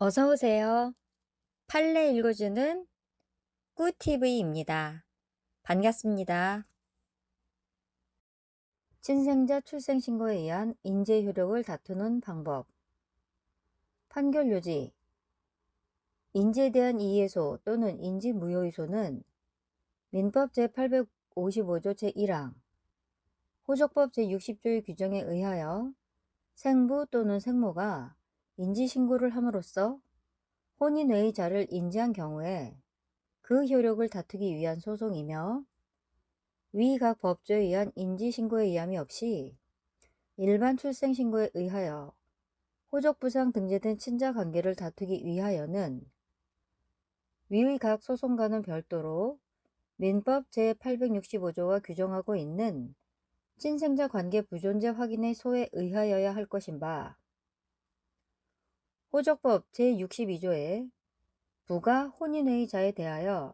어서 오세요. 판례 읽어주는 꿀TV입니다. 반갑습니다. 친생자 출생신고에 의한 인재 효력을 다투는 방법. 판결 요지. 인재에 대한 이의소 또는 인지무효의소는 민법 제855조 제1항, 호적법 제60조의 규정에 의하여 생부 또는 생모가 인지신고를 함으로써 혼인 외의 자를 인지한 경우에 그 효력을 다투기 위한 소송이며, 위 각 법조에 의한 인지신고의 의함이 없이 일반 출생신고에 의하여 호적부상 등재된 친자관계를 다투기 위하여는 위의 각 소송과는 별도로 민법 제865조가 규정하고 있는 친생자 관계 부존재 확인의 소에 의하여야 할 것인 바, 호적법 제62조에 부가 혼인의 자에 대하여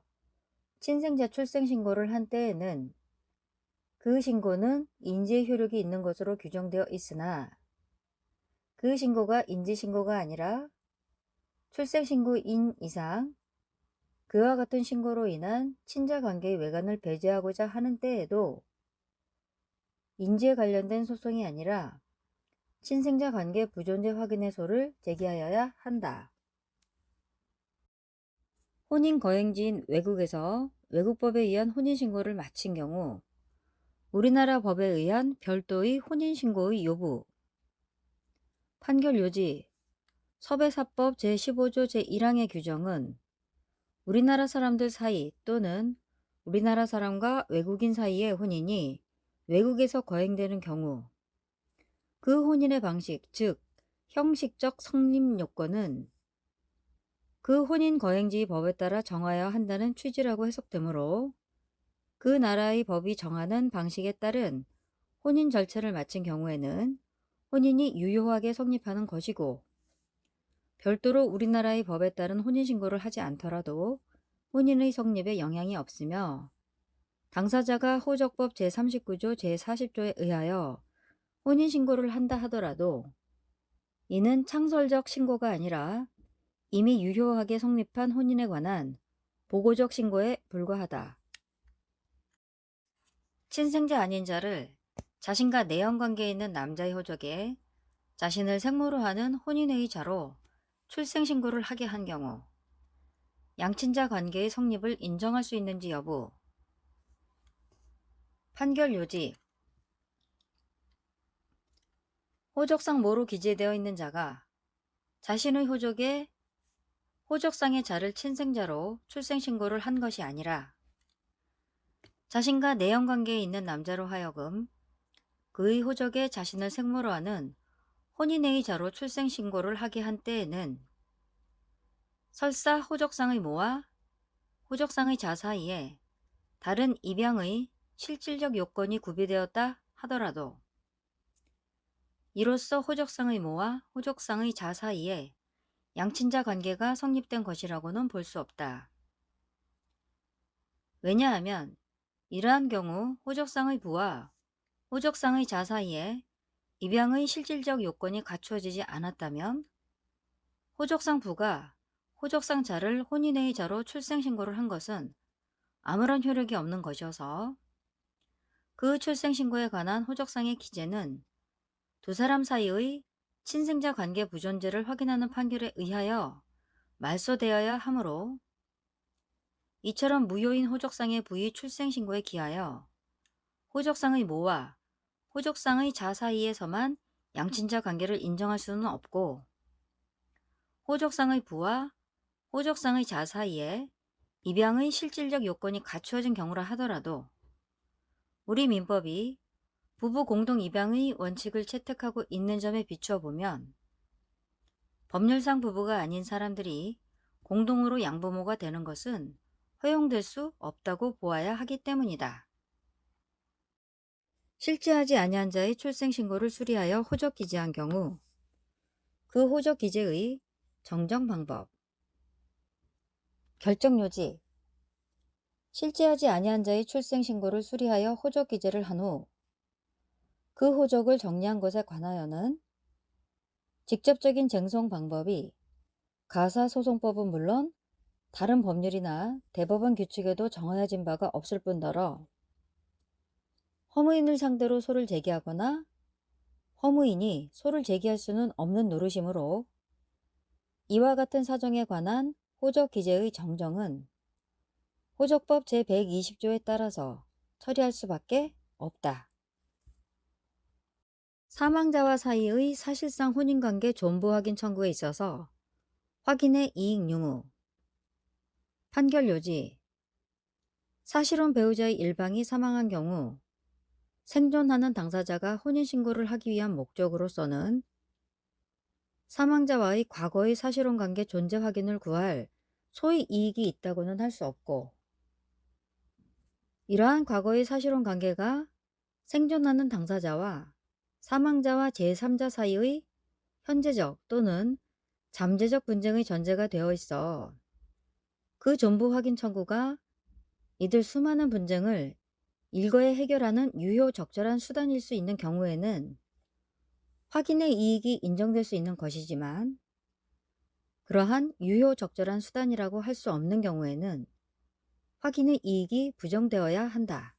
친생자 출생신고를 한 때에는 그 신고는 인지의 효력이 있는 것으로 규정되어 있으나, 그 신고가 인지신고가 아니라 출생신고인 이상 그와 같은 신고로 인한 친자관계의 외관을 배제하고자 하는 때에도 인지에 관련된 소송이 아니라 친생자 관계 부존재 확인의 소를 제기하여야 한다. 혼인 거행지인 외국에서 외국법에 의한 혼인신고를 마친 경우 우리나라 법에 의한 별도의 혼인신고의 요부. 판결 요지. 서배사법 제15조 제1항의 규정은 우리나라 사람들 사이 또는 우리나라 사람과 외국인 사이의 혼인이 외국에서 거행되는 경우 그 혼인의 방식, 즉 형식적 성립 요건은 그 혼인 거행지 법에 따라 정하여야 한다는 취지라고 해석되므로, 그 나라의 법이 정하는 방식에 따른 혼인 절차를 마친 경우에는 혼인이 유효하게 성립하는 것이고, 별도로 우리나라의 법에 따른 혼인신고를 하지 않더라도 혼인의 성립에 영향이 없으며, 당사자가 호적법 제39조 제40조에 의하여 혼인신고를 한다 하더라도 이는 창설적 신고가 아니라 이미 유효하게 성립한 혼인에 관한 보고적 신고에 불과하다. 친생자 아닌 자를 자신과 내연관계에 있는 남자의 호적에 자신을 생모로 하는 혼인의 자로 출생신고를 하게 한 경우 양친자 관계의 성립을 인정할 수 있는지 여부. 판결 요지. 호적상 모로 기재되어 있는 자가 자신의 호적에 호적상의 자를 친생자로 출생신고를 한 것이 아니라 자신과 내연관계에 있는 남자로 하여금 그의 호적에 자신을 생모로 하는 혼인의 자로 출생신고를 하게 한 때에는 설사 호적상의 모와 호적상의 자 사이에 다른 입양의 실질적 요건이 구비되었다 하더라도 이로써 호적상의 모와 호적상의 자 사이에 양친자 관계가 성립된 것이라고는 볼 수 없다. 왜냐하면 이러한 경우 호적상의 부와 호적상의 자 사이에 입양의 실질적 요건이 갖추어지지 않았다면 호적상 부가 호적상 자를 혼인의 자로 출생신고를 한 것은 아무런 효력이 없는 것이어서 그 출생신고에 관한 호적상의 기재는 두 사람 사이의 친생자 관계 부존재를 확인하는 판결에 의하여 말소되어야 하므로, 이처럼 무효인 호적상의 부의 출생신고에 기하여 호적상의 모와 호적상의 자 사이에서만 양친자 관계를 인정할 수는 없고, 호적상의 부와 호적상의 자 사이에 입양의 실질적 요건이 갖추어진 경우라 하더라도 우리 민법이 부부 공동 입양의 원칙을 채택하고 있는 점에 비추어 보면 법률상 부부가 아닌 사람들이 공동으로 양부모가 되는 것은 허용될 수 없다고 보아야 하기 때문이다. 실제하지 아니한 자의 출생신고를 수리하여 호적 기재한 경우 그 호적 기재의 정정 방법. 결정 요지. 실제하지 아니한 자의 출생신고를 수리하여 호적 기재를 한 후 그 호적을 정리한 것에 관하여는 직접적인 쟁송 방법이 가사소송법은 물론 다른 법률이나 대법원 규칙에도 정해진 바가 없을 뿐더러 허무인을 상대로 소를 제기하거나 허무인이 소를 제기할 수는 없는 노릇이므로 이와 같은 사정에 관한 호적 기재의 정정은 호적법 제120조에 따라서 처리할 수밖에 없다. 사망자와 사이의 사실상 혼인관계 존부 확인 청구에 있어서 확인의 이익 유무, 판결 요지, 사실혼 배우자의 일방이 사망한 경우 생존하는 당사자가 혼인신고를 하기 위한 목적으로서는 사망자와의 과거의 사실혼 관계 존재 확인을 구할 소의 이익이 있다고는 할 수 없고, 이러한 과거의 사실혼 관계가 생존하는 당사자와 사망자와 제3자 사이의 현재적 또는 잠재적 분쟁의 전제가 되어 있어 그 존부 확인 청구가 이들 수많은 분쟁을 일거에 해결하는 유효 적절한 수단일 수 있는 경우에는 확인의 이익이 인정될 수 있는 것이지만, 그러한 유효 적절한 수단이라고 할 수 없는 경우에는 확인의 이익이 부정되어야 한다.